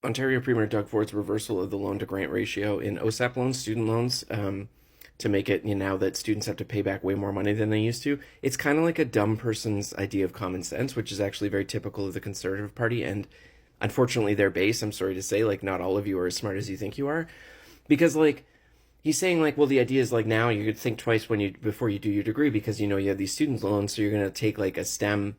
Ontario Premier Doug Ford's reversal of the loan to grant ratio in OSAP loans, student loans, to make it, now that students have to pay back way more money than they used to. It's kind of like a dumb person's idea of common sense, which is actually very typical of the Conservative Party and unfortunately their base. I'm sorry to say, like, not all of you are as smart as you think you are, because like he's saying, like, well, the idea is like now you could think twice before you do your degree because you have these student loans, so you're going to take like a STEM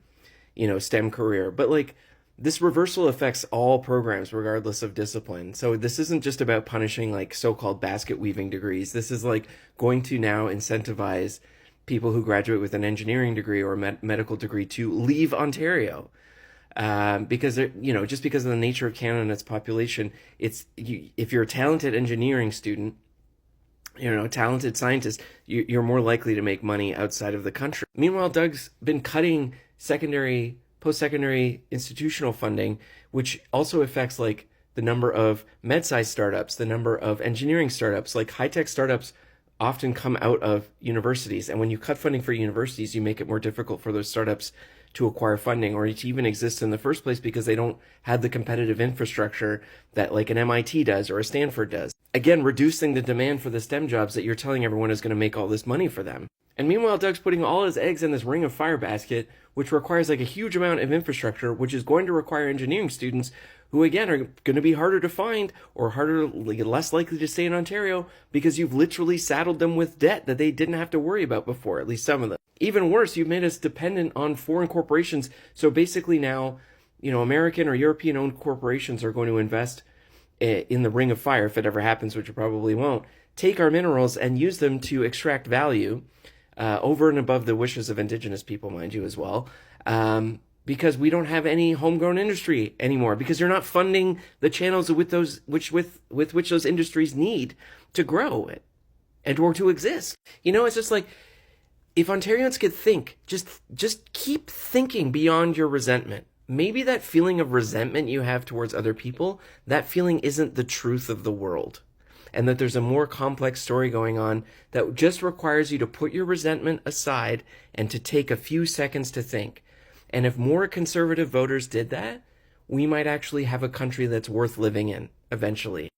career. But like this reversal affects all programs regardless of discipline. So this isn't just about punishing like so-called basket weaving degrees. This is like going to now incentivize people who graduate with an engineering degree or a medical degree to leave Ontario. Because just because of the nature of Canada and its population, if you're a talented engineering student, talented scientist, you're more likely to make money outside of the country. Meanwhile, Doug's been cutting post-secondary institutional funding, which also affects like the number of med-sci startups, the number of engineering startups. Like high-tech startups often come out of universities, and when you cut funding for universities, you make it more difficult for those startups to acquire funding or to even exist in the first place because they don't have the competitive infrastructure that like an MIT does or a Stanford does. Again, reducing the demand for the STEM jobs that you're telling everyone is going to make all this money for them. And meanwhile, Doug's putting all his eggs in this ring of fire basket, which requires like a huge amount of infrastructure, which is going to require engineering students who, again, are going to be harder to find or less likely to stay in Ontario because you've literally saddled them with debt that they didn't have to worry about before, at least some of them. Even worse, you've made us dependent on foreign corporations. So basically now, American or European-owned corporations are going to invest in the ring of fire, if it ever happens, which it probably won't, take our minerals and use them to extract value over and above the wishes of Indigenous people, mind you, as well, because we don't have any homegrown industry anymore, because you're not funding the channels with which those industries need to grow and or to exist. It's just like, if Ontarians could think, just keep thinking beyond your resentment. Maybe that feeling of resentment you have towards other people, that feeling isn't the truth of the world. And that there's a more complex story going on that just requires you to put your resentment aside and to take a few seconds to think. And if more conservative voters did that, we might actually have a country that's worth living in eventually.